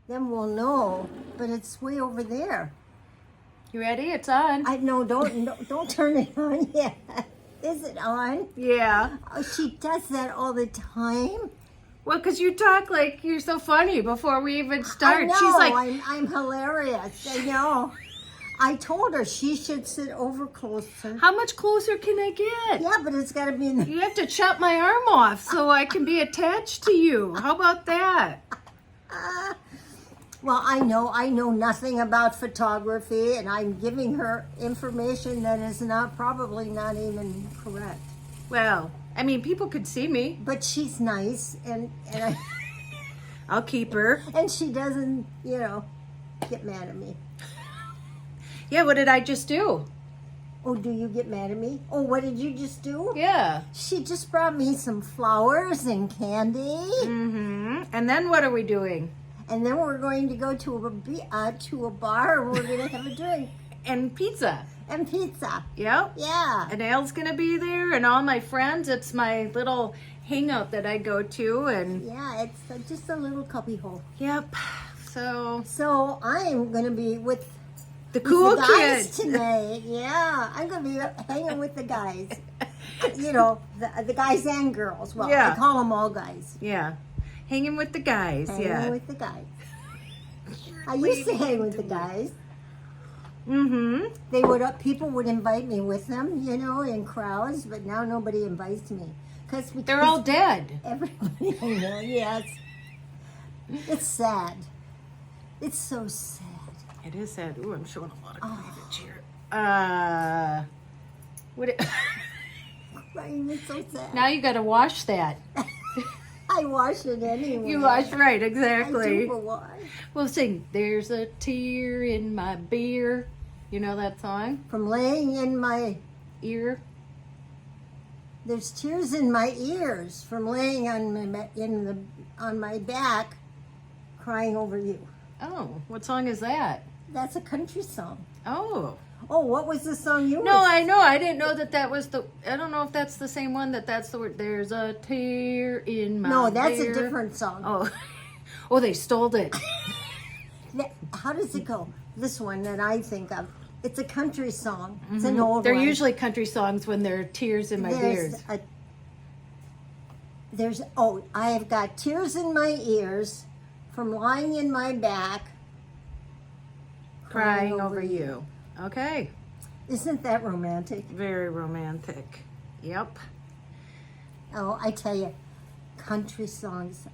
then we'll know. But it's way over there. You ready? It's on. I no, don't turn it on yet. Is it on? Yeah. Oh, she does that all the time. Well, because you talk like you're so funny before we even start. I know. She's like, I'm hilarious. I know. I told her she should sit over closer. how much closer can I get? Yeah, but it's got to be in the... You have to chop my arm off so I can be attached to you. How about that? Well, I know nothing about photography, and I'm giving her information that is probably not even correct. Well, I mean, people could see me. But she's nice, and I'll keep her. and she doesn't, get mad at me. Yeah, what did I just do? Oh, do you get mad at me? Oh, what did you just do? Yeah. She just brought me some flowers and candy. Mm-hmm. And then what are we doing? And then we're going to go to a bar, and we're going to have a drink. And pizza. And pizza. Yep. Yeah. And Al's going to be there and all my friends. It's my little hangout that I go to. And Yeah, it's just a little cubbyhole. yep. So I'm going to be with The cool the guys kids. today. Yeah, I'm going to be hanging with the guys. The guys and girls. Well, Yeah. I call them all guys. Yeah. Hanging with the guys. Hanging Yeah. with the guys. I used to hang with the guys. Mm-hmm. People would invite me with them, in crowds, but now nobody invites me. Because They're all dead. everybody I know, yes. It's sad. It's so sad. It is sad. Ooh, I'm showing a lot of Oh. cleavage here. What? Right, it's so sad. Now you got to wash that. I wash it anyway. You wash right, I exactly. do, but why? We'll sing. There's a tear in my beer. You know that song? From laying in my... Ear. There's tears in my ears from laying on my back, crying over you. Oh, what song is that? That's a country song. Oh. Oh, what was the song you No, were... I know. I didn't know that was the... I don't know if that's the same one that's the word. There's a tear in my No, that's beer. a different song. Oh. Oh, they stole it. How does it go? This one that I think of. It's a country song. It's an old They're one. usually country songs when there are tears in my beard. I have got tears in my ears from lying in my back, Crying over you. Okay. Isn't that romantic? Very romantic. Yep. Oh, I tell you, country songs.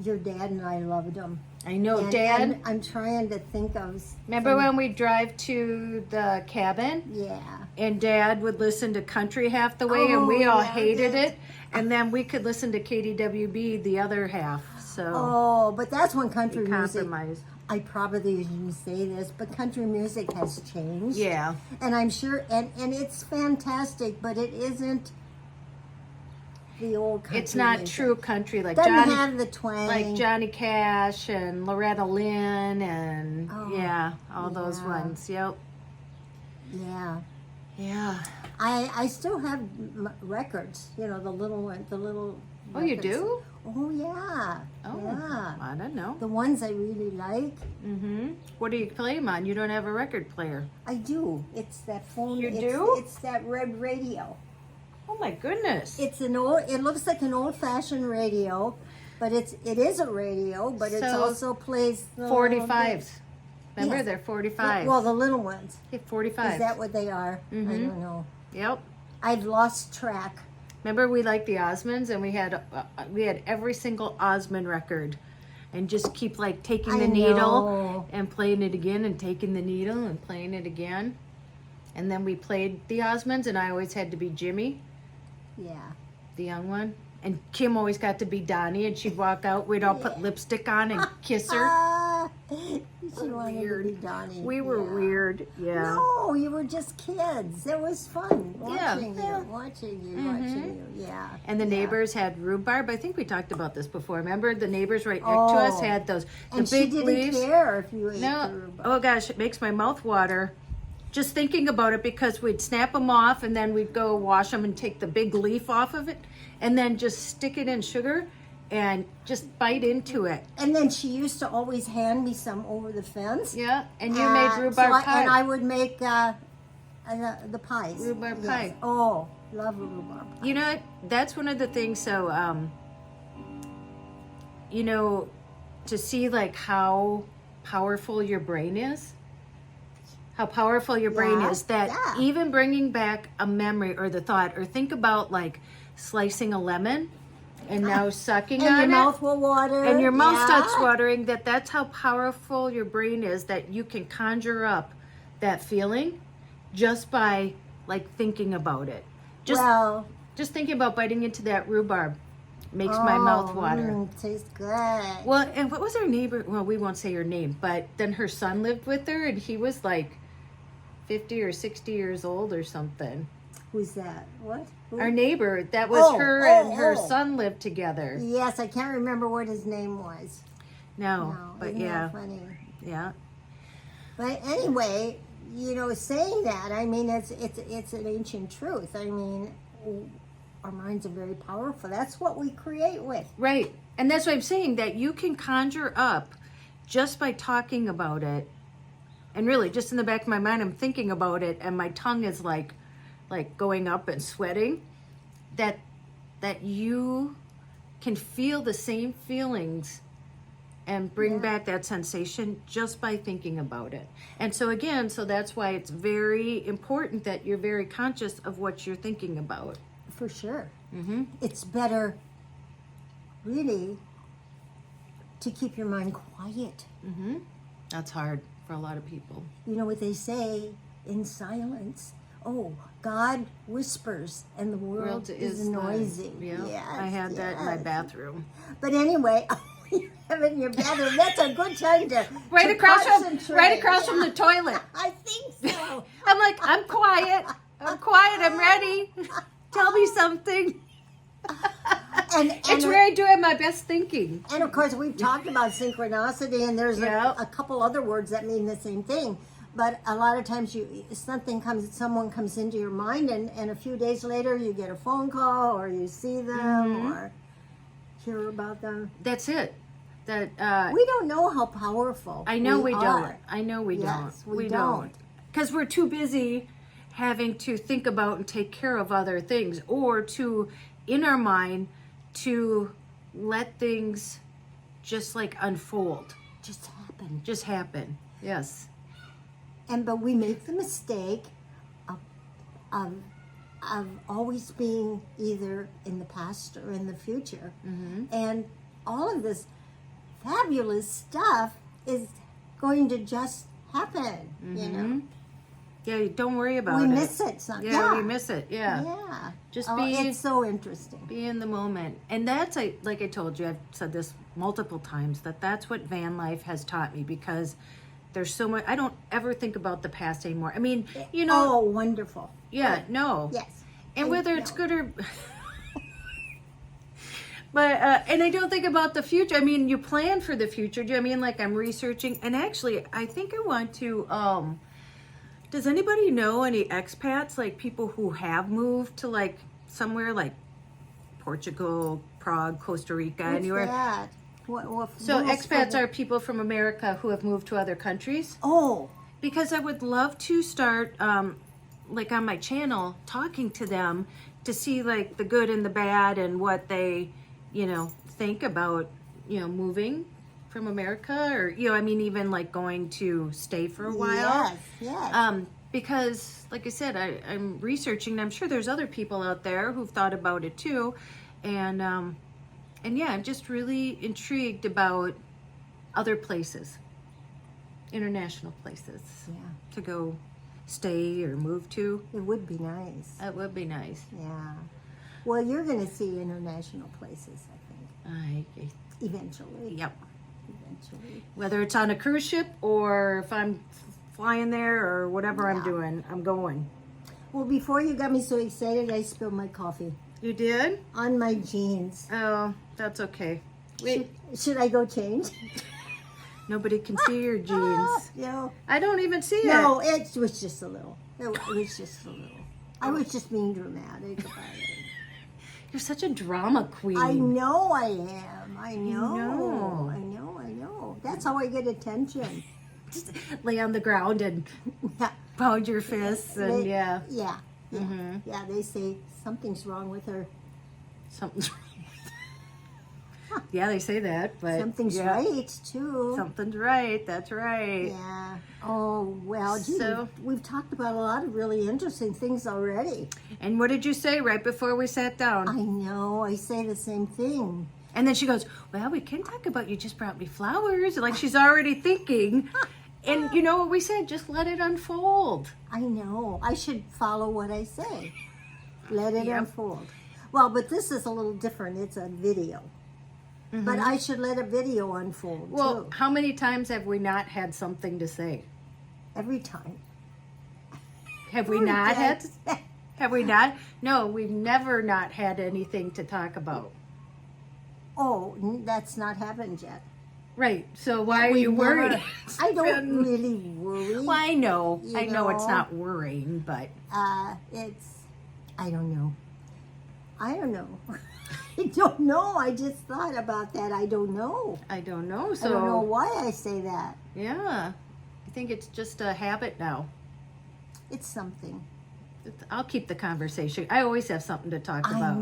Your dad and I loved them. I know, And- Dad. and I'm trying to think of. Remember when we drive to the cabin Yeah. and Dad would listen to country half the way and we Oh, all yeah, hated yeah. it, and then we could listen to KDWB the other half. So Oh, but that's when we country music. compromised. I probably shouldn't say this, but country music has changed. Yeah. And I'm sure, and it's fantastic, but it isn't the old country It's not music. true country like Doesn't Johnny, have the twang. like Johnny Cash and Loretta Lynn and Oh, yeah, all those yeah. ones. Yep. Yeah. Yeah. I still have records, the little one, the little. Oh, you records. do? Oh, yeah. Oh, Yeah. I don't know. The ones I really like, Mm-hmm. What do you play them on? You don't have a record player. I do. It's that phone. You it's, do? It's that red radio. Oh my goodness. It looks like an old-fashioned radio, but it is a radio, but it So, also plays the 45s. Remember, Yes. they're 45. Well, the little ones. Yeah, 45. Is that what they are? I Mhm. don't know. Yep. I've lost track. Remember, we liked the Osmonds, and we had every single Osmond record, and just keep like taking the I needle know. and playing it again, and taking the needle and playing it again, and then we played the Osmonds, and I always had to be Jimmy, Yeah. the young one, and Kim always got to be Donnie, and she'd walk out, we'd all put Yeah. lipstick on and kiss her. She wanted Weird. to be Donnie. We were Yeah. weird, yeah. No, you were just kids. It was fun Yeah. watching Yeah. you, watching you, Mhm. watching you. Yeah. And the Yeah. neighbors had rhubarb. I think we talked about this before. Remember, the neighbors right next to us Oh. had those And the big she didn't leaves. care if you ate No, the rhubarb. oh gosh, it makes my mouth water just thinking about it, because we'd snap them off and then we'd go wash them and take the big leaf off of it and then just stick it in sugar and just bite into it. And then she used to always hand me some over the fence. Yeah, and you made rhubarb pie. And I would make the pies. Rhubarb pie. Yes. Oh, love rhubarb pie. You know, that's one of the things. So, you know, to see like how powerful your brain is, how powerful your brain is, that even bringing back a memory or the thought, or think about like slicing a lemon and now sucking on it. And your mouth will water. And your mouth starts watering. That's how powerful your brain is, that you can conjure that feeling just by like thinking about it. Just thinking about biting into that rhubarb makes my mouth water. Tastes good. Well, and what was her neighbor? Well, we won't say her name, but then her son lived with her, and he was like 50 or 60 years old or something. Who's that? What? Who? Our neighbor. That was her and her son lived together. Yes, I can't remember what his name was. No, but isn't yeah. that funny? Yeah. But anyway, you know, saying that, I mean, it's an ancient truth. I mean, our minds are very powerful. That's what we create with. Right. And that's what I'm saying, that you can conjure up just by talking about it. And really, just in the back of my mind, I'm thinking about it, and my tongue is like going up and sweating, that you can feel the same feelings and bring back that sensation just by thinking about it. And so again, that's why it's very important that you're very conscious of what you're thinking about. For sure. Mm-hmm. It's better, really, to keep your mind quiet. Mm-hmm. That's hard for a lot of people. You know what they say in silence? Oh, God whispers and the world is noisy. Yeah, yes, I had that in my bathroom. But anyway, you have it in your bathroom. That's a good time to right across concentrate. from the toilet. I think so. I'm like, I'm quiet. I'm ready. Tell me something. And it's where I do have my best thinking. And of course, we've talked about synchronicity, and there's a couple other words that mean the same thing. But a lot of times, someone comes into your mind, and a few days later, you get a phone call, or you see them, or hear about them. That's it. That we don't know how powerful. I know we are. don't. I know we Yes, don't. we don't. Because we're too busy having to think about and take care of other things, or in our mind, to let things just like unfold. Just happen. Yes. But we make the mistake of always being either in the past or in the future. Mm-hmm. And all of this fabulous stuff is going to just happen, you know? Yeah, don't worry about it. We miss it sometimes. Yeah, we miss it. Yeah. Yeah. Just it's so interesting. Be in the moment. And that's, like I told you, I've said this multiple times, that's what van life has taught me, because there's so much, I don't ever think about the past anymore. I mean, you know. Oh, wonderful. Yeah, good. No. Yes. And whether it's good or... But, and I don't think about the future. I mean, you plan for the future. Do you know what I mean? Like, I'm researching. And actually, I think I want to... does anybody know any expats, like people who have moved to like somewhere like Portugal, Prague, Costa Rica, anywhere? That? So expats are people from America who have moved to other countries. Oh. Because I would love to start, like on my channel, talking to them to see like the good and the bad and what they, think about, moving from America, or I mean, even like going to stay for a while. Yes. Because, like I said, I'm researching, and I'm sure there's other people out there who've thought about it too, and yeah, I'm just really intrigued about other places, international places, to go stay or move to. It would be nice. That would be nice. Yeah. Well, you're going to see international places, I think. Eventually. Yep. Eventually. Whether it's on a cruise ship or if I'm flying there or whatever I'm doing, I'm going. Well, before you got me so excited, I spilled my coffee. You did? On my jeans. Oh, that's okay. Wait. Should I go change? Nobody can see your jeans. No. I don't even see it. No, it was just a little. It was just a little. I was just being dramatic about it. You're such a drama queen. I know I am. I know. That's how I get attention. Just lay on the ground and pound your fists and Yeah. Yeah, they say something's wrong with her. Something's wrong. Yeah, they say that, but Something's right, too. Something's right. That's right. Yeah. Oh, well, gee, we've talked about a lot of really interesting things already. And what did you say right before we sat down? I know. I say the same thing. And then she goes, well, we can talk about you just brought me flowers. Like she's already thinking. And you know what we said? Just let it unfold. I know. I should follow what I say. Let it unfold. Well, but this is a little different. It's a video. Mm-hmm. But I should let a video unfold, well, too. How many times have we not had something to say? Every time. Have we not had? Have we not? No, we've never not had anything to talk about. Oh, that's not happened yet. Right. So why are you worried? I don't really worry. Well, I know. I know it's not worrying, but it's. I don't know. I don't know. I just thought about that. I don't know. So I don't know why I say that. Yeah, I think it's just a habit now. It's something. I'll keep the conversation. I always have something to talk about.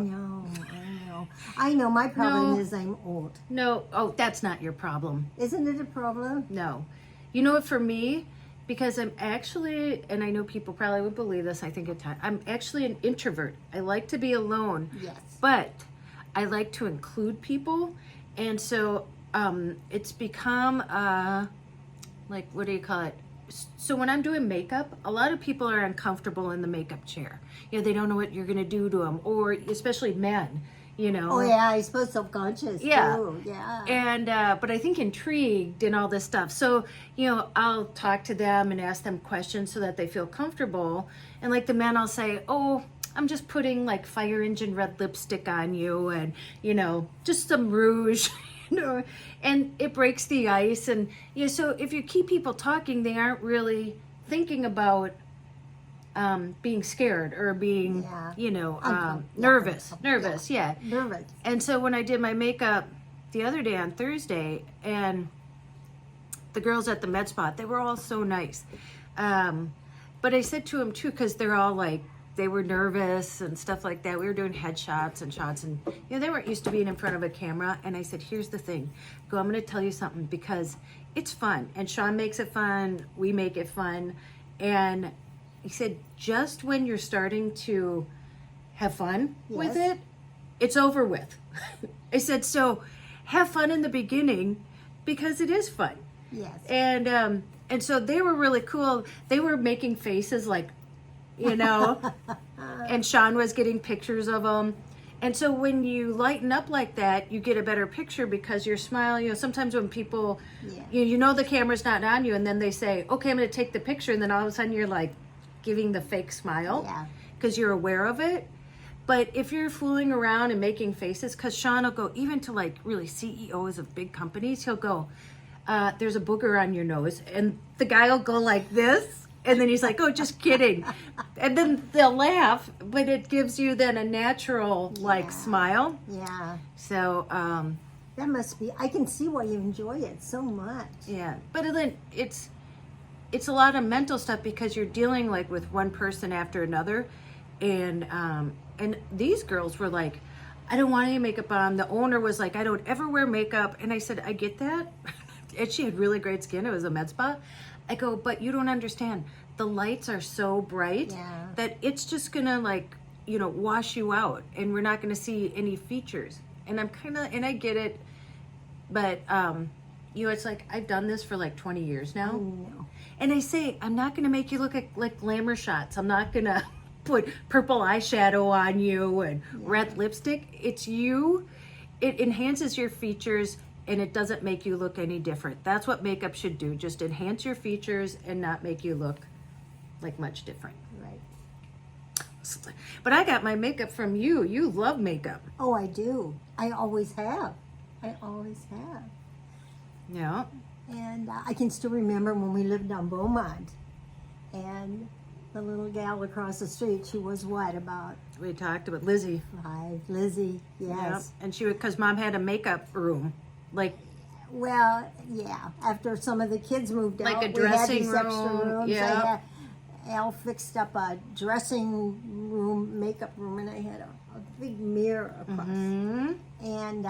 I know. My problem is I'm old. No. Oh, that's not your problem. Isn't it a problem? No. You know what, for me, because I'm actually, and I know people probably would believe this, I think I'm actually an introvert. I like to be alone. Yes. But I like to include people. And so it's become, like, what do you call it? So when I'm doing makeup, a lot of people are uncomfortable in the makeup chair. You know, they don't know what you're going to do to them, or especially men. You know. Oh yeah, I suppose self-conscious too. Yeah. And but I think intrigued and all this stuff. So I'll talk to them and ask them questions so that they feel comfortable. And like the men, I'll say, "Oh, I'm just putting like fire engine red lipstick on you, and just some rouge." And it breaks the ice. And so if you keep people talking, they aren't really thinking about being scared or being, nervous. Nervous. And so when I did my makeup the other day on Thursday, and the girls at the med spot, they were all so nice. But I said to them too, because they're all like, they were nervous and stuff like that. We were doing headshots and shots, and they weren't used to being in front of a camera. And I said, here's the thing. I'm going to tell you something, because it's fun, and Sean makes it fun. We make it fun. And he said, just when you're starting to have fun with it, it's over with. I said, so have fun in the beginning, because it is fun. Yes. And so they were really cool. They were making faces like, and Sean was getting pictures of them. And so when you lighten up like that, you get a better picture, because your smile, sometimes when people, the camera's not on you, and then they say, okay, I'm going to take the picture. And then all of a sudden you're like giving the fake smile because you're aware of it. But if you're fooling around and making faces, because Sean will go, even to like really CEOs of big companies, he'll go, there's a booger on your nose. And the guy will go like this. And then he's like, oh, just kidding. And then they'll laugh, but it gives you then a natural smile. Yeah. So that must be, I can see why you enjoy it so much. Yeah. But then it's a lot of mental stuff, because you're dealing like with one person after another. And these girls were like, I don't want any makeup on. The owner was like, I don't ever wear makeup. And I said, I get that. And she had really great skin. It was a med spa. I go, but you don't understand. The lights are so bright that it's just gonna wash you out, and we're not gonna see any features. And and I get it, but it's like, I've done this for like 20 years now. No. And I say, I'm not gonna make you look like glamour shots. I'm not gonna put purple eyeshadow on you and red lipstick. It's you. It enhances your features, and it doesn't make you look any different. That's what makeup should do. Just enhance your features and not make you look like much different. Right. But I got my makeup from you. You love makeup. Oh, I do. I always have. Yeah. And I can still remember when we lived on Beaumont, and the little gal across the street, she was what, about We talked about Lizzie. 5, Lizzie, Yep. yes. And she would, because Mom had a makeup room, like Well, yeah. After some of the kids moved Like out, a we had dressing these extra room, rooms. yeah. Al fixed up a dressing room, makeup room, and I had a big mirror across. mm-hmm. And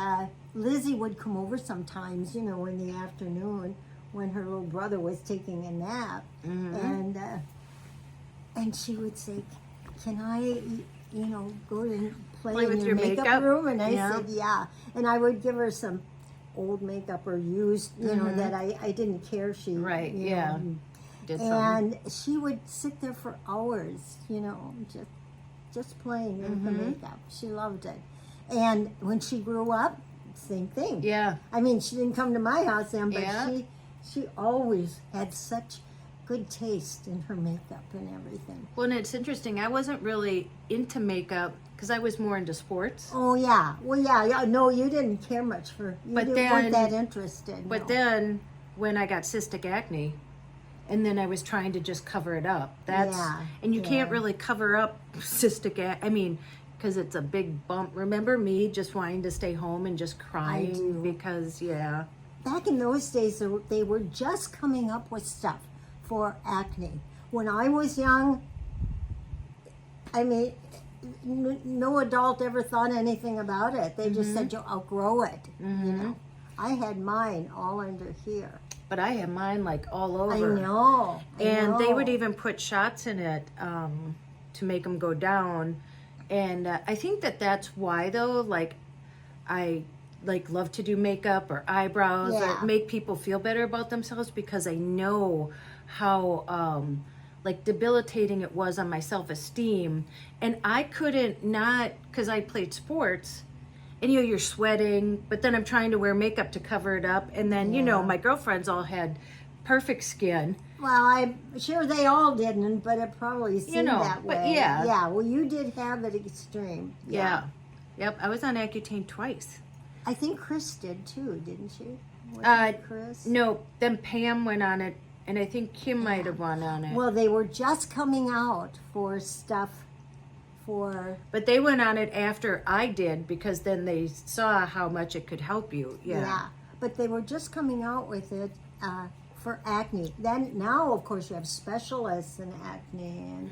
Lizzie would come over sometimes, you know, in the afternoon when her little brother was taking a nap, and she would say, "Can I, you know, go and play in with your your makeup room?" And I Yeah. said, "Yeah." And I would give her some old makeup or used, you know, that I didn't care. She Right, you yeah. know, Did something. and she would sit there for hours, you know, just playing with the makeup. She loved it. And when she grew up, same thing. Yeah. I mean, she didn't come to my house then, but Yeah. she always had such good taste in her makeup and everything. Well, and it's interesting. I wasn't really into makeup because I was more into sports. Oh yeah, well yeah. No, you didn't care much for. You But weren't then- that interested. But no. then when I got cystic acne, and then I was trying to just cover it up. That's Yeah, and you can't yeah. really cover up cystic acne. I mean, because it's a big bump. Remember me just wanting to stay home and just crying do. because Back in those days, they were just coming up with stuff for acne. When I was young, I mean, no adult ever thought anything about it. They just said you'll outgrow it. You know, I had mine all under here. But I have mine like all over. I know. And they would know. even put shots in it to make them go down. And I think that's why though, like I like love to do makeup or eyebrows Yeah. or make people feel better about themselves, because I know how like debilitating it was on my self-esteem. And I couldn't not, because I played sports, and you know, you're sweating, but then I'm trying to wear makeup to cover it up. And then, you know, Yeah. my girlfriends all had perfect skin. Well, I'm sure they all didn't, but it probably seemed know, that but way. yeah. Yeah, well, you did have it extreme. Yeah. Yep. I was on Accutane twice. I think Chris did too, didn't she? Wasn't it Chris? No, then Pam went on it, and I think Kim might have went on it. Well, they were just coming out for stuff for. But they went on it after I did, because then they saw how much it could help you. Yeah. But they were just coming out with it for acne. Then now, of course, you have specialists in acne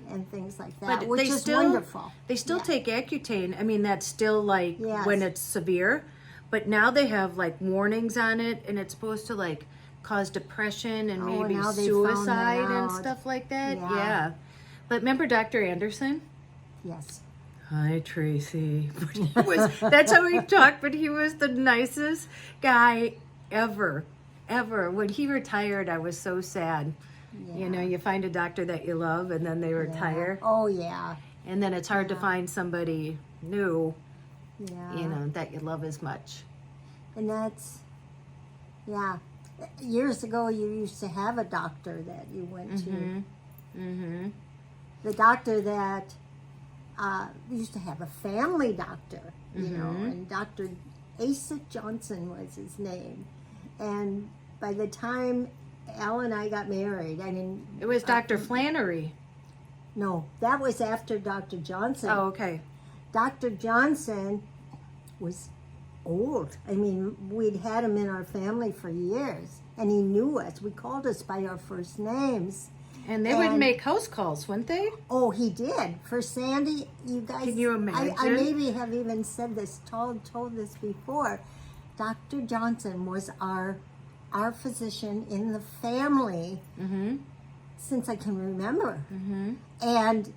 and things like that, But which they is still, wonderful. They still Yeah. take Accutane. I mean, that's still like Yes. when it's severe. But now they have like warnings on it, and it's supposed to like cause depression and Oh, maybe now they found that suicide and out. stuff like that. Yeah. Yeah. But remember Dr. Anderson? Yes. Hi, Tracy. But he was, that's how he talked, but he was the nicest guy ever. When he retired, I was so sad. Yeah. You know, you find a doctor that you love, and then they retire. Oh, yeah. And then it's hard to find somebody new, Yeah. you know, that you love as much. And that's, yeah. Years ago, you used to have a doctor that you went to. Mm-hmm. The doctor that used to have a family doctor, you know, and Dr. Asa Johnson was his name. And by the time Al and I got married, I mean, It was Dr. Flannery. no, that was after Dr. Johnson. Oh, okay. Dr. Johnson was old. I mean, we'd had him in our family for years, and he knew us. We called us by our first names. And they would And- make house calls, wouldn't they? Oh, he did. For Sandy, you guys. Can you I imagine? maybe have even said this, told this before. Dr. Johnson was our physician in the family since I can remember. And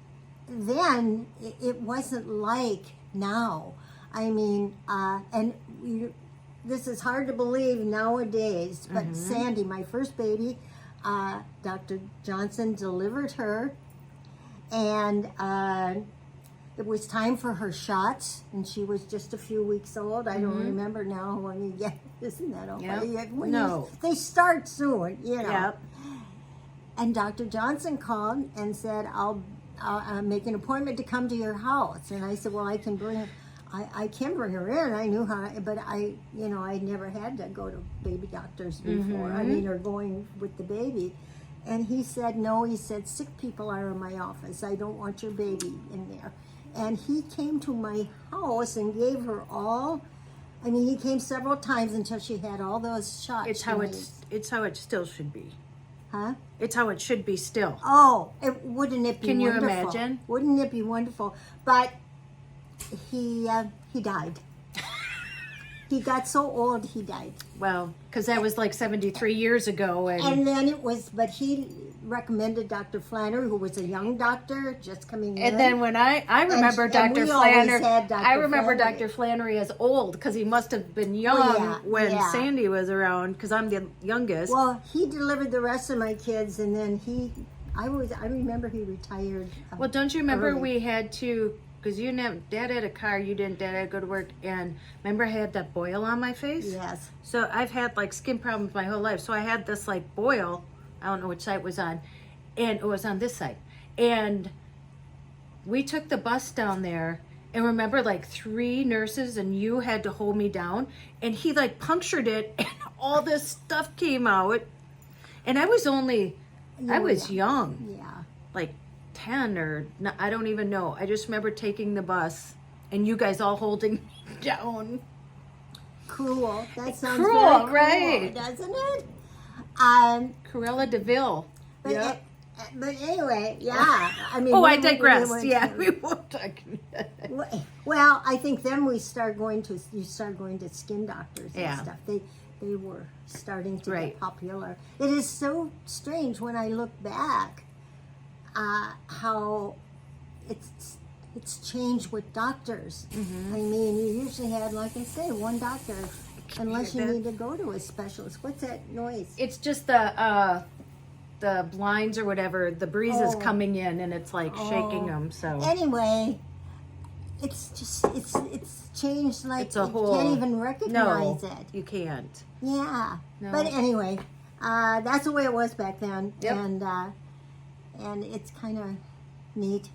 then it wasn't like now. I mean, this is hard to believe nowadays, but Sandy, my first baby, Dr. Johnson delivered her, and it was time for her shots, and she was just a few weeks old. I don't remember now when you get, isn't that okay? Yep. When No. they start soon, you know. Yep. And Dr. Johnson called and said, I'll make an appointment to come to your house. And I said, well, I can bring her. I can bring her in. I knew how, but I'd never had to go to baby doctors before. I mean, or going with the baby. And he said, no, he said, sick people are in my office. I don't want your baby in there. And he came to my house and gave her all. I mean, he came several times until she had all those shots. It's how it still should be. Huh? It's how it should be still. Oh, wouldn't it be Can you wonderful? imagine? Wouldn't it be wonderful? But he died. He got so old, he died. Well, because that was like 73 years ago. And then it was, but he recommended Dr. Flannery, who was a young doctor just coming in. And then when I remember and Dr. we always Flannery, had Dr. I remember Flannery. Dr. Flannery as old because he must have been young when Sandy was around because I'm the youngest. Well, he delivered the rest of my kids, and then I remember he retired. Well, don't you remember early. we had to, because Dad had a car, you didn't, Dad had to go to work, and remember I had that boil on my face? Yes. So I've had like skin problems my whole life. So I had this like boil, I don't know which side it was on, and it was on this side. And we took the bus down there, and remember like 3 nurses and you had to hold me down, and he like punctured it and all this stuff came out. And I was young, Yeah. like 10 or I don't even know. I just remember taking the bus and you guys all holding me down. Cruel. That sounds Cruel, very cruel, right. doesn't it? Cruella de Vil. But, Yeah. but anyway, yeah. I mean, Oh, I we digress. went Yeah, to- we won't talk. Well, I think then you start going to skin doctors and Yeah. stuff. They were starting to Right. get popular. It is so strange when I look back how it's changed with doctors. Mm-hmm. I mean, you usually had, like I say, one doctor, unless you hear that? need to go to a specialist. What's that noise? It's just the blinds or whatever. The breeze is Oh. coming in and it's like shaking them. So Anyway, it's just it's changed like it's a you whole. can't even recognize no, it. you can't. Yeah, No. but anyway, that's the way it was back then, Yep. and it's kind of neat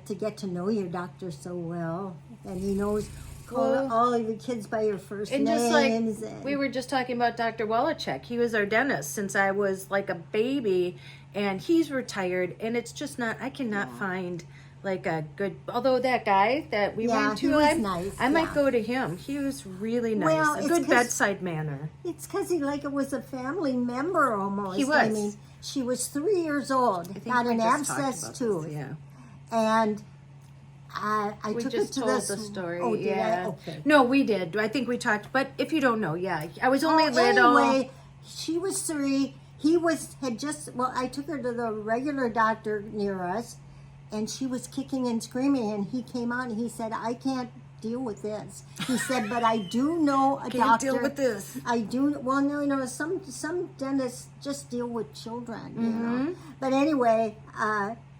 to get to know your doctor so well, and he knows all of your kids by your first And names. just like and, we were just talking about Dr. Wallachek, he was our dentist since I was like a baby, and he's retired. And it's just not. I cannot find like a good. Although that guy that we went to, he was nice. I might yeah. go to him. He was really nice. Well, A it's good 'cause- bedside manner. It's because it was a family member almost. He I was. mean, she was 3 years old, I think got we an just talked abscess about this, tooth, Yeah. and I We took just her to told this. the story. Oh, did yeah. I? Okay. No, we did. I think we talked. But if you don't know, yeah, I was only little. Anyway, she was 3. I took her to the regular doctor near us, and she was kicking and screaming, and he came out and he said, I can't deal with this. He said, but I do know a Can't doctor. deal with this. I do. Well, no, some dentists just deal with children, you Mm-hmm. know. But anyway,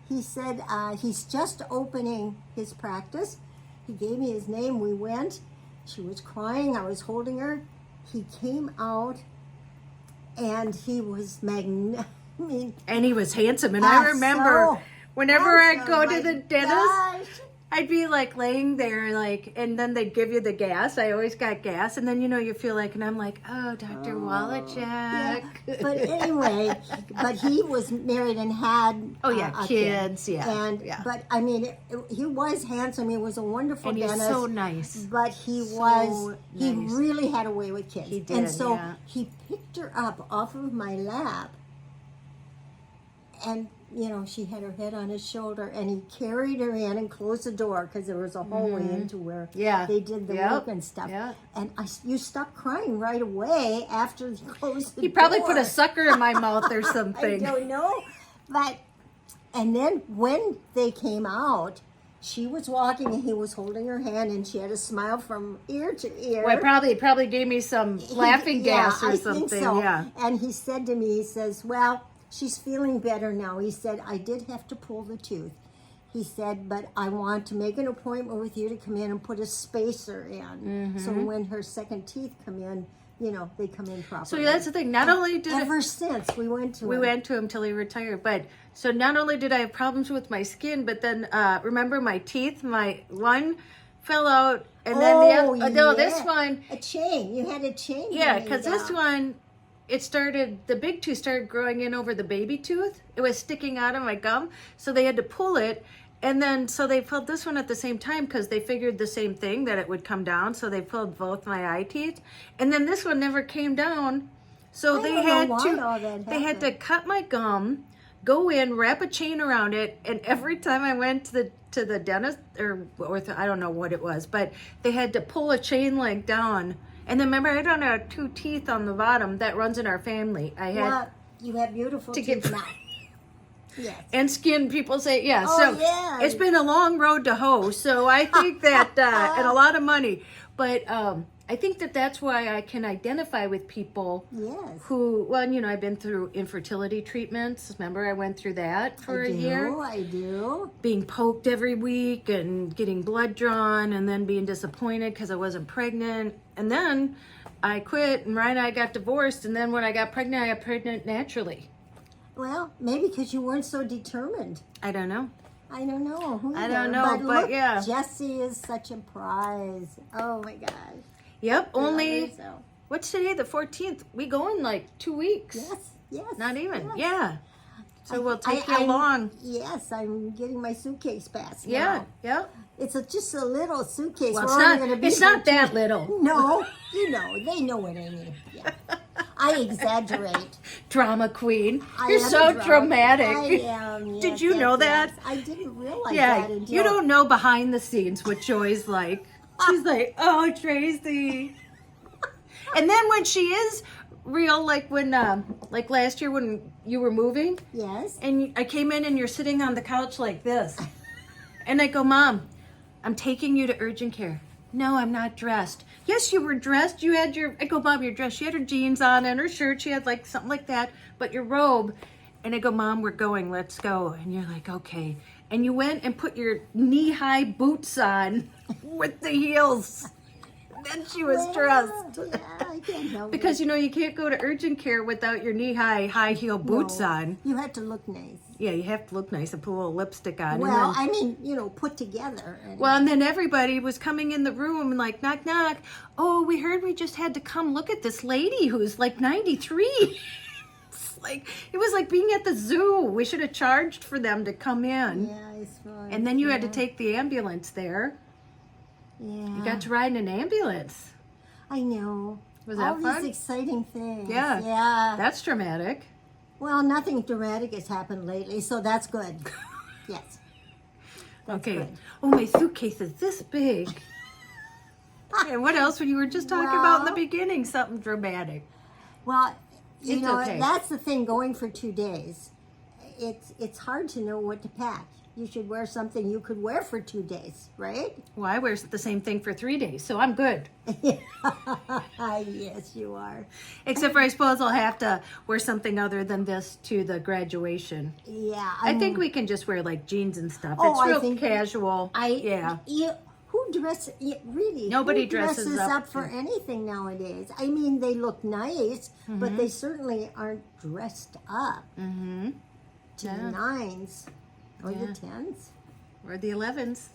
he said he's just opening his practice. He gave me his name. We went. She was crying. I was holding her. He came out, and he was magnificent. And he was handsome. And I remember whenever I go to the dentist, I'd be like laying there, like, and then they'd give you the gas. I always got gas. And then, you feel like, and I'm like, oh, Dr. Wallachek. Yeah. But anyway, but he was married and had Oh, yeah, a kids, kid. yeah, And yeah. but I mean, he was handsome. He was a wonderful And he's dentist. so nice. But he So he nice. really had a way with kids. He did, And so yeah. he picked her up off of my lap, and she had her head on his shoulder, and he carried her in and closed the door because there was a hallway into where Yeah. they did the Yep. work and stuff. Yeah. And you stopped crying right away after he closed the door. He probably put a sucker in my mouth or I something. don't know. And then when they came out, she was walking and he was holding her hand, and she had a smile from ear to ear. Well, probably gave me some laughing gas or I something. think so. Yeah. And he said to me, he says, well, she's feeling better now. He said, I did have to pull the tooth. He said, but I want to make an appointment with you to come in and put a spacer in. So when her second teeth come in, they come in properly. So that's the thing. Not only did Ever since we went to we him. went to him till he retired, but so not only did I have problems with my skin, but then remember my teeth, my one fell out, and then the other. No, this one. A chain. You had a chain. Yeah, hanging because this down. one, the big tooth started growing in over the baby tooth. It was sticking out of my gum, so they had to pull it. And then, so they filled this one at the same time because they figured the same thing, that it would come down. So they filled both my eye teeth. And then this one never came down. So they had to cut my gum, go in, wrap a chain around it. And every time I went to the dentist, or I don't know what it was, but they had to pull a chain link down. And then remember, I don't have 2 teeth on the bottom that runs in our family. You have beautiful teeth now. Yes. And skin, people say, yeah. Oh, so yeah. It's been a long road to hoe. So I think that, and a lot of money. But I think that that's why I can identify with people who, well, you know, I've been through infertility treatments. Remember, I went through that for a year. I do. Being poked every week and getting blood drawn and then being disappointed because I wasn't pregnant. And then I quit and Ryan and I got divorced. And then when I got pregnant naturally. Well, maybe because you weren't so determined. I don't know. I don't know. I don't know, but look, yeah. Jessie is such a prize. Oh my gosh. Yep, only, So. what's today, the 14th? We go in like 2 weeks. Yes. Not even, yes. yeah. So we'll take you along. Yes, I'm getting my suitcase pass now. Yeah, yeah. It's just a little suitcase. Well, We're it's not that little. No, you know, they know what I mean. Yeah. I exaggerate. Drama queen. I You're am so a dramatic. I am. Yes, Did you know that? Yes. I didn't realize Yeah, that until... you don't know behind the scenes what Joy's like. She's like, oh, Tracey. And then when she is real, like when, like last year when you were moving. Yes. And I came in and you're sitting on the couch like this. And I go, Mom, I'm taking you to urgent care. No, I'm not dressed. Yes, you were dressed. You had I go, Mom, you're dressed. She had her jeans on and her shirt. She had like something like that, but your robe. And I go, Mom, we're going. Let's go. And you're like, okay. And you went and put your knee-high boots on with the heels. Then she was dressed. Yeah, I can't help Because, it. you know, you can't go to urgent care without your knee-high, high-heel boots on. You had to look nice. Yeah, you have to look nice and put a little lipstick on. Well, and then, I mean, you know, put together. well, and then everybody was coming in the room and like, knock, knock. Oh, we heard we just had to come look at this lady who's like 93. Like, it was like being at the zoo. We should have charged for them to come in. Yeah, I suppose. And then you had to take the ambulance there. Yeah. You got to ride in an ambulance. I know. Was that all fun? these exciting things. Yeah. Yeah. That's dramatic. Well, nothing dramatic has happened lately, so that's good. Yes. That's Okay. good. Oh, my suitcase is this big. And what else? When you were just talking about in the Well- beginning, something dramatic. Well, you It's know, okay. that's the thing going for 2 days. It's hard to know what to pack. You should wear something you could wear for 2 days, right? Well, I wear the same thing for 3 days, so I'm good. Yes, you are. Except for I suppose I'll have to wear something other than this to the graduation. Yeah. I think we can just wear like jeans and stuff. Oh, It's I real think- casual. Yeah. Who really? Nobody who dresses up. up for anything nowadays. I mean, they look nice, but Mm-hmm. they certainly aren't dressed up Mm-hmm. to Yeah. the 9s or Yeah. the 10s. Or the 11s.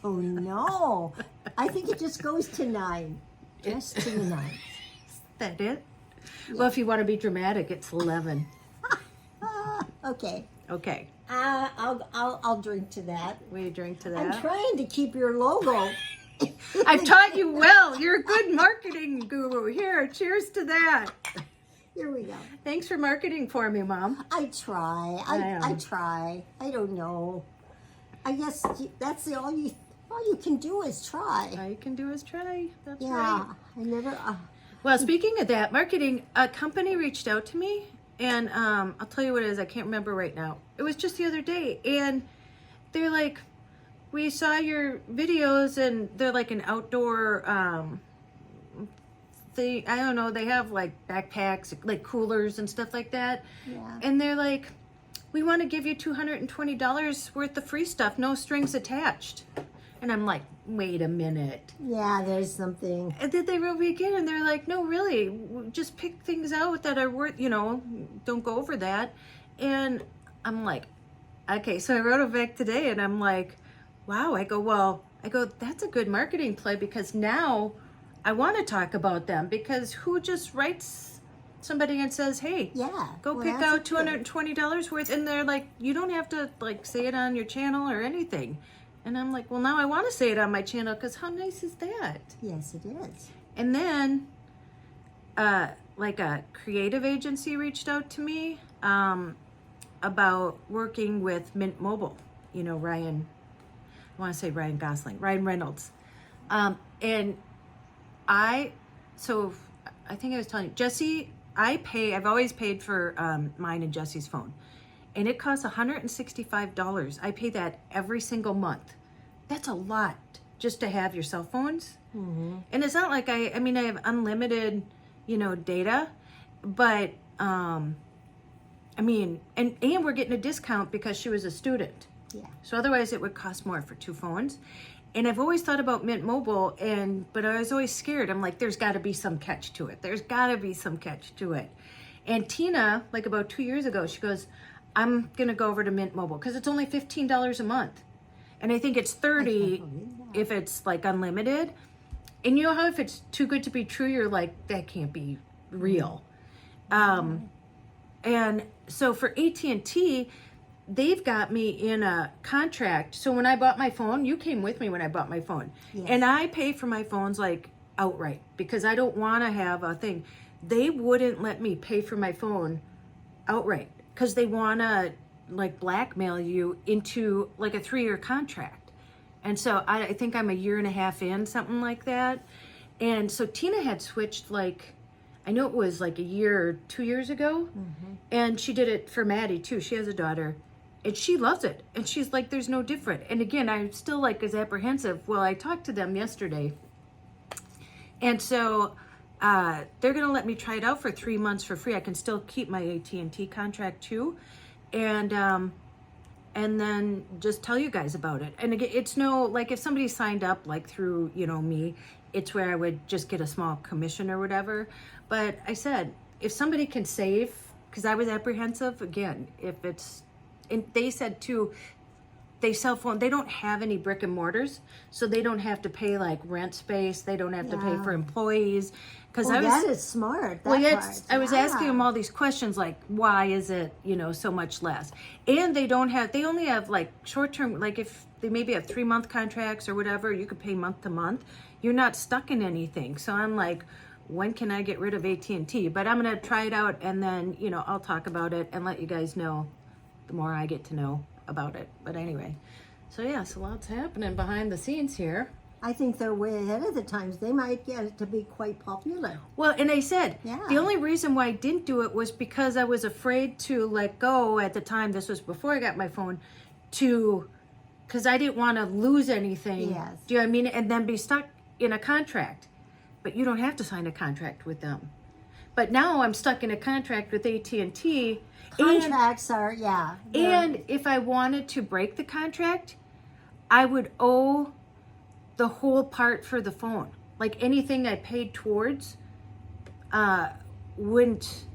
Oh no! I think it just goes to 9, just to the 9. Is that it? Well, if you want to be dramatic, it's 11. Okay. Okay. I'll drink to that. Will you drink to I'm that? trying to keep your logo. I've taught you well. You're a good marketing guru. Here, cheers to that. Here we go. Thanks for marketing for me, Mom. I try. I I try. I don't know. I guess that's all you can do is try. All you can do is try. That's Yeah. right. I never. Well, speaking of that, marketing, a company reached out to me, and I'll tell you what it is. I can't remember right now. It was just the other day, and they're like, we saw your videos, and they're like an outdoor thing. I don't know. They have like backpacks, like coolers and stuff like that. Yeah. And they're like, we want to give you $220 worth of free stuff, no strings attached. And I'm like, wait a minute. Yeah. There's something. And then they wrote me again, and they're like, no, really, just pick things out that are worth, don't go over that. And I'm like, okay. So I wrote it back today, and I'm like, wow. I go, that's a good marketing play, because now I want to talk about them, because who just writes somebody and says, hey, Yeah. go Well, pick that's out good. $220 worth. And they're like, you don't have to like say it on your channel or anything. And I'm like, well, now I want to say it on my channel because how nice is that? Yes, it is. And then like a creative agency reached out to me about working with Mint Mobile. You know, Ryan Reynolds. And I think I was telling you, Jesse, I've always paid for mine and Jesse's phone. And it costs $165. I pay that every single month. That's a lot just to have your cell phones. Mm-hmm. And it's not like I have unlimited, data, but, and we're getting a discount because she was a student. Yeah. So otherwise it would cost more for 2 phones. And I've always thought about Mint Mobile, but I was always scared. I'm like, there's got to be some catch to it. And Tina, like about 2 years ago, she goes, I'm going to go over to Mint Mobile because it's only $15 a month. And I think it's $30 if it's like unlimited. And you know how if it's too good to be true, you're like, that can't be real. And so for AT&T, they've got me in a contract. So when I bought my phone, you came with me when I bought my phone. Yes. And I pay for my phones like outright because I don't want to have a thing. They wouldn't let me pay for my phone outright because they want to like blackmail you into like a 3-year contract. And so I think I'm a year and a half in, something like that. And so Tina had switched like, I know it was like a year or 2 years ago. Mm-hmm. And she did it for Maddie too. She has a daughter and she loves it. And she's like, there's no different. And again, I'm still like as apprehensive. Well, I talked to them yesterday. And so they're going to let me try it out for 3 months for free. I can still keep my AT&T contract too. And then just tell you guys about it. And again, it's no, like if somebody signed up like through, me, it's where I would just get a small commission or whatever. But I said, if somebody can save, because I was apprehensive, again, if it's, and they said too, they don't have any brick and mortars, so they don't have to pay like rent space. They don't have to pay for employees. Because that is smart. I was asking them all these questions like, why is it, so much less? And they only have like short-term, like if they maybe have 3-month contracts or whatever, you could pay month to month. You're not stuck in anything. So I'm like, when can I get rid of AT&T? But I'm going to try it out and then, I'll talk about it and let you guys know the more I get to know about it. But anyway, so lots happening behind the scenes here. I think they're way ahead of the times. They might get it to be quite popular. Well, and I said, the only reason why I didn't do it was because I was afraid to let go at the time. This was before I got my phone, because I didn't want to lose anything. Yes. Do you know what I mean? And then be stuck in a contract. But you don't have to sign a contract with them. But now I'm stuck in a contract with AT&T. Contracts are, And if I wanted to break the contract, I would owe the whole part for the phone. Like anything I paid towards wouldn't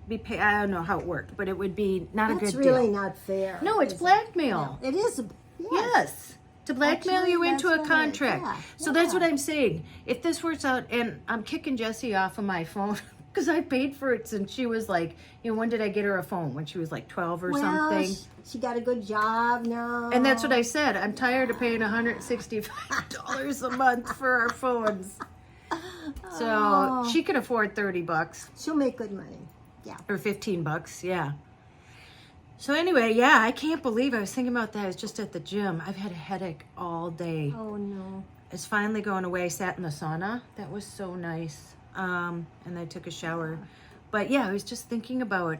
be paid. I don't know how it worked, but it would be not a good deal. That's really not fair. No, it's blackmail. No, it is. Yes. To blackmail Actually, you into a that's contract. right. So that's what I'm saying. If this works out, and I'm kicking Jessie off of my phone because I paid for it since she was like, when did I get her a phone? When she was like 12 or something. She got a good job now. And that's what I said. I'm tired of paying $165 a month for our phones. So she can afford $30. She'll make good money. Yeah. Or $15, yeah. So anyway, I can't believe I was thinking about that. I was just at the gym. I've had a headache all day. Oh no. It's finally going away. I sat in the sauna. That was so nice. And I took a shower. But I was just thinking about,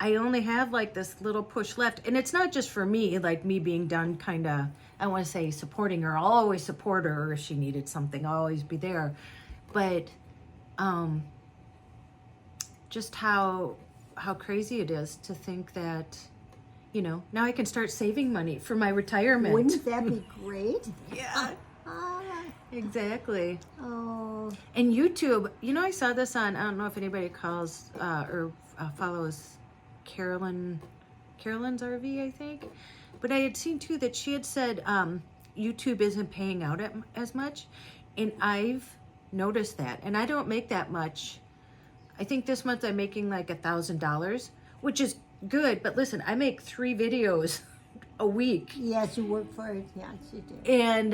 I only have like this little push left. And it's not just for me, like me being done kind of, I want to say supporting her. I'll always support her if she needed something. I'll always be there. But just how crazy it is to think that, now I can start saving money for my retirement. Wouldn't that be great? Yeah. Exactly. Oh. And YouTube, I saw this on, I don't know if anybody calls or follows Carolyn's RV, I think. But I had seen too that she had said YouTube isn't paying out as much. And I've noticed that. And I don't make that much I think this month I'm making like $1,000, which is good. But listen, I make 3 videos a week. Yes, you work for it. Yes, you do. And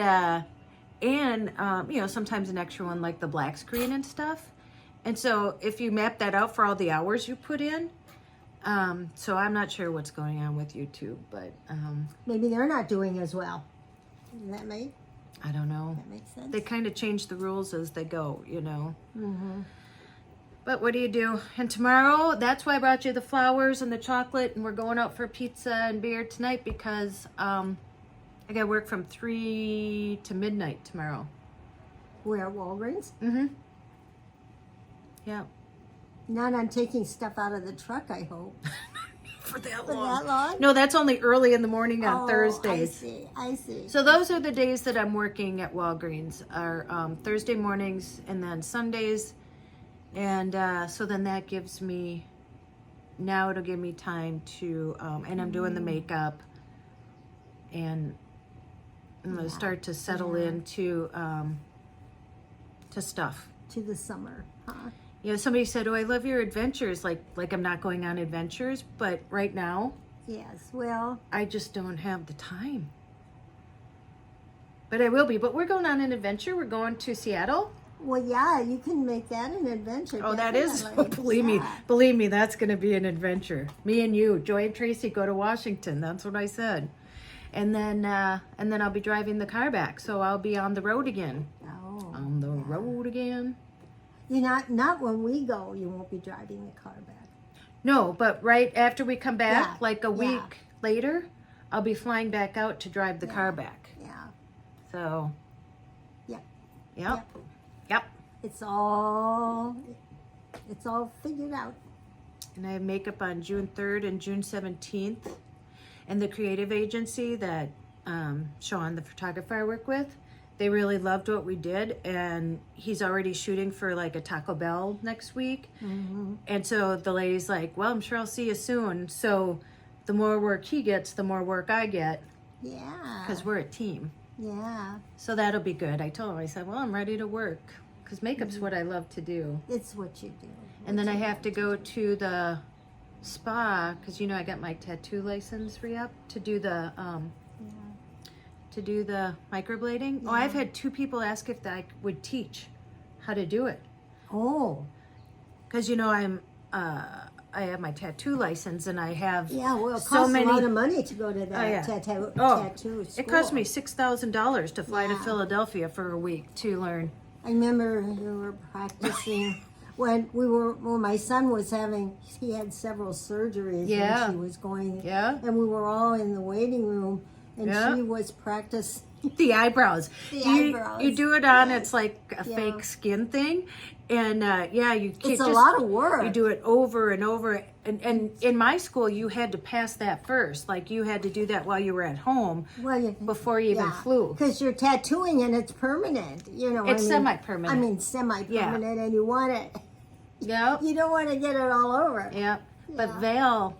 you know, sometimes an extra one like the black screen and stuff. And so if you map that out for all the hours you put in, so I'm not sure what's going on with YouTube, but Maybe they're not doing as well. Does that make I don't know. that make sense? They kind of change the rules as they go, you know. Mm-hmm. But what do you do? And tomorrow, that's why I brought you the flowers and the chocolate, and we're going out for pizza and beer tonight because I got to work from 3 to midnight tomorrow. Where at Walgreens? Mm-hmm. Yeah. Not on taking stuff out of the truck, I hope. For that For long. that long? No, that's only early in the morning on Thursdays. I see. So those are the days that I'm working at Walgreens, are Thursday mornings and then Sundays. And so then that gives me, now it'll give me time to, and I'm doing the makeup, and I'm going to start to settle into to stuff. To the summer, huh? You know, somebody said, "Oh, I love your adventures." Like I'm not going on adventures, but right now, Yes, well, I just don't have the time. But I will be. But we're going on an adventure. We're going to Seattle. yeah, you can make that an adventure. Oh, that is, definitely. believe me, that's going to be an adventure. Me and you, Joy and Tracey, go to Washington. That's what I said. And then I'll be driving the car back. So I'll be on the road again. Oh, On the road again. you're not when we go. You won't be driving the car back. No, but right after we come back, Yeah, like a yeah. week later, I'll be flying back out to drive the car back. Yeah, So, Yep. Yep. Yep. it's all figured out. And I have makeup on June 3rd and June 17th. And the creative agency that Sean, the photographer I work with, they really loved what we did. And he's already shooting for like a Taco Bell next week. Mm-hmm. And so the lady's like, well, I'm sure I'll see you soon. So the more work he gets, the more work I get, Yeah. because we're a team. Yeah, So that'll be good. I told him, I said, well, I'm ready to work, because makeup's what I love to do. it's what you do. And then I have to go to the spa, because you know I got my tattoo license re-up to do the microblading. Oh, I've had 2 people ask if I would teach how to do it, Oh, because you know I have my tattoo license, and I have yeah. Well, it so costs many. a lot of money to go to that yeah. tattoo It school. cost me $6,000 to fly to Yeah. Philadelphia for a week to learn. I remember we were practicing when my son was he had several surgeries. Yeah. And she was going. Yeah. And we were all in the waiting room, and Yeah. she was practicing. The eyebrows. The you, eyebrows. You do it on, Yes. it's like a Yeah. fake skin thing. And you can't It's a lot of work. You do it over and over. And in my school, you had to pass that first. Like you had to do that while you were at home Well, before you even flew. Because you're tattooing and it's permanent. You know, It's semi-permanent. I mean, semi-permanent, and you want it. Yep. You don't want to get it all over. Yep. But Val,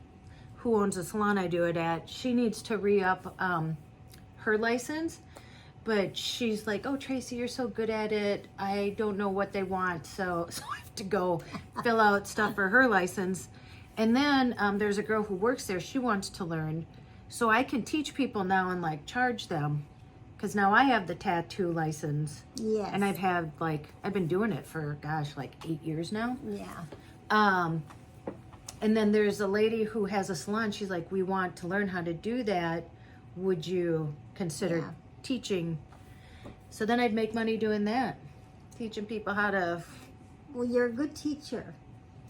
who owns the salon I do it at, she needs to re-up her license. But she's like, oh, Tracey, you're so good at it. I don't know what they want. So I have to go fill out stuff for her license. And then there's a girl who works there. She wants to learn. So I can teach people now and like charge them. Because now I have the tattoo license. Yes. And I've been doing it for, like 8 years now. Yeah. And then there's a lady who has a salon. She's like, we want to learn how to do that. Would you consider teaching? So then I'd make money doing that. Teaching people how to, Well, you're a good teacher.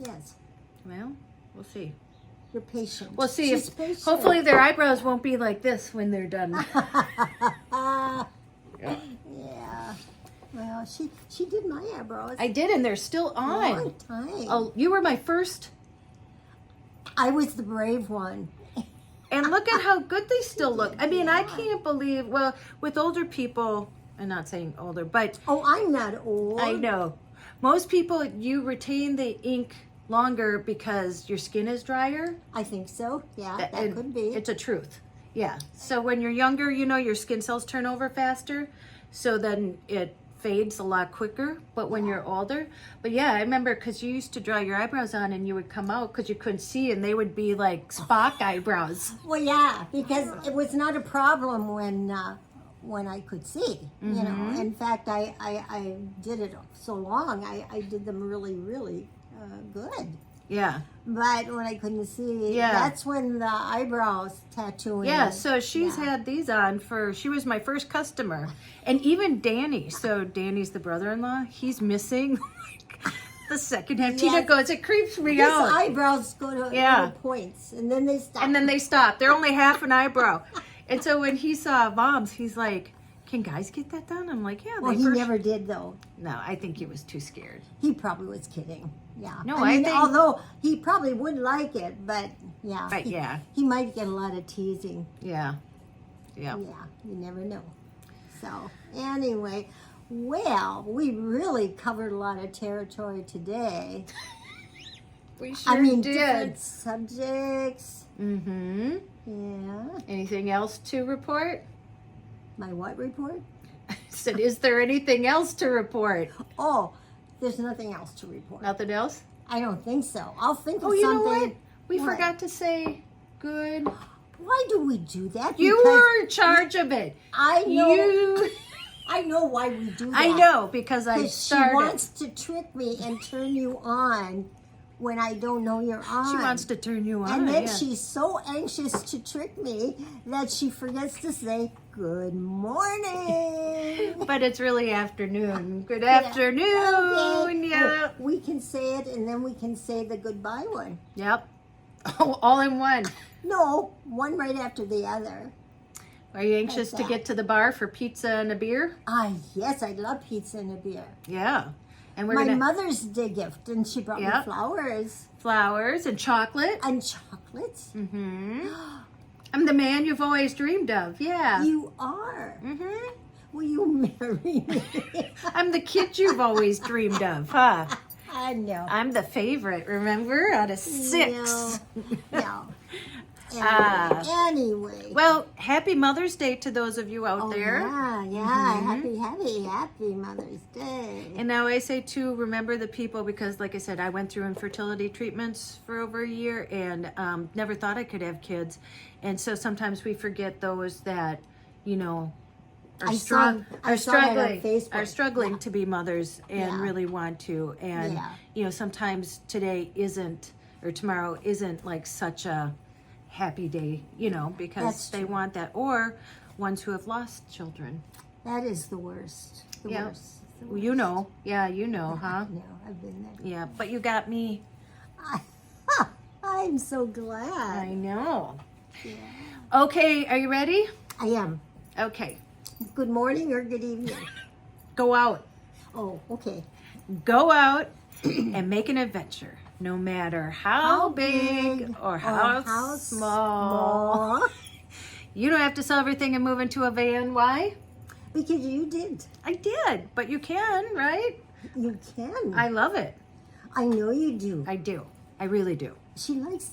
Yes. well, we'll see. You're patient. We'll see She's if, patient. hopefully their eyebrows won't be like this when they're done. Yeah. Well, she did my eyebrows. I did, and they're still a on. long time. Oh, you were my first. I was the brave one. And look at how good they still look. I mean, I can't believe, well, with older people, I'm not saying older, but Oh, I'm not old. I know. Most people, you retain the ink longer because your skin is drier. I think so. Yeah, that And could be. It's a truth. Yeah. So when you're younger, you know, your skin cells turn over faster. So then it fades a lot quicker, but when you're older. But yeah, I remember because you used to draw your eyebrows on and you would come out because you couldn't see, and they would be like Spock eyebrows. Well, yeah, because it was not a problem when I could see. You know, in fact, I did it so long. I did them really, really good. Yeah. But when I couldn't see, Yeah. that's when the eyebrows tattooing. Yeah, so she's had these on she was my first customer. And even Danny, so Danny's the brother-in-law, he's missing like the second half. Yes. Tina goes, it creeps me His out. eyebrows go to little points, and then they stop. And then they stop. They're only half an eyebrow. And so when he saw Mom's, he's like, can guys get that done? I'm like, yeah. Well, he never did, though. No, I think he was too scared. He probably was kidding. Yeah. No, I mean, think... although he probably would like it, but yeah. But he might get a lot of teasing. Yeah. Yeah. Yeah, you never know. So, anyway, well, we really covered a lot of territory today. We sure did. did. Different subjects. Mm-hmm. Yeah. Anything else to report? My what report? I said, is there anything else to report? Oh, there's nothing else to report. Nothing else? I don't think so. I'll think of Oh, something. you know what? We What? forgot to say good. Why do we do that? You Because were in charge of it. I know. You. I know why we do that. I know, because I Because she started. wants to trick me and turn you on when I don't know you're on. She wants to turn you on. And then yeah. she's so anxious to trick me that she forgets to say good morning. But it's really afternoon. Good afternoon. Okay. Yeah. Oh, we can say it, and then we can say the goodbye one. Yep. Oh, all in one. No, one right after the other. Are you anxious to get to the bar for pizza and a beer? Yes, I love pizza and a beer. Yeah. And we're My gonna Mother's Day gift, and she brought me Yep. flowers flowers and chocolate. and chocolates. Mm-hmm. I'm the man you've always dreamed of. Yeah. You are. Mm-hmm. Will you marry me? I'm the kid you've always dreamed of, huh? I know. I'm the favorite, remember? Out of 6. No. Anyway. Well, happy Mother's Day to those of you out there. Yeah. Happy Mother's Day. And now I say too, remember the people, because like I said, I went through infertility treatments for over a year and never thought I could have kids. And so sometimes we forget those that, you know, I saw that on Facebook. struggling to be mothers and really want to. And, you know, sometimes today isn't, or tomorrow isn't like such a happy day, you know, because they want that. Or ones who have lost children. That is the worst. The worst. Well, you know. Yeah, you know, huh? No, I've been there. Yeah, but you got me. I'm so glad. I know. Yeah. Okay, are you ready? I am. Okay. Good morning or good evening? Go out. Oh, okay. Go out and make an adventure, no matter how big or how small. You don't have to sell everything and move into a van. Why? Because you did. I did, but you can, right? You can. I love it. I know you do. I do. I really do. She likes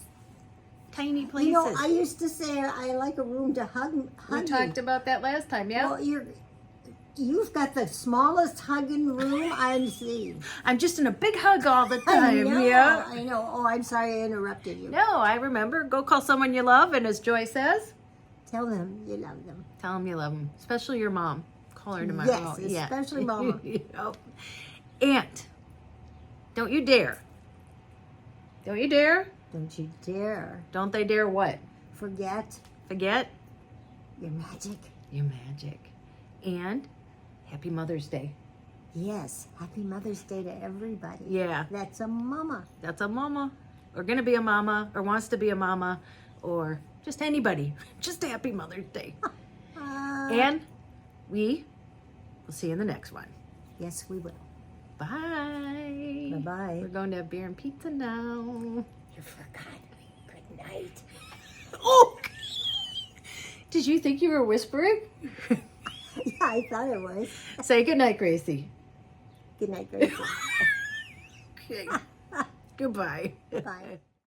Tiny places. You know, I used to say I like a room to hug we talked about that last time, yeah? Well, you've got the smallest hugging room I've seen. I'm just in a big hug all the time, I know, yeah? I know. Oh, I'm sorry I interrupted you. No, I remember. Go call someone you love, and as Joy says, tell them you love them. tell them you love them, especially your mom. Call her tomorrow. Yes, especially Mama. And don't you dare. Don't you dare. Don't you dare. Don't they dare what? Forget Forget your magic. your magic. And happy Mother's Day. Yes, happy Mother's Day to everybody. Yeah. That's a mama. That's a mama, or gonna be a mama, or wants to be a mama, or just anybody. Just a happy Mother's Day. And we will see you in the next one. Yes, we will. Bye. Bye-bye. We're going to have beer and pizza now. You forgot. Good night. Oh! Did you think you were whispering? Yeah, I thought it was. Say goodnight, Gracie. Good night, Gracie. Okay. Goodbye. Bye.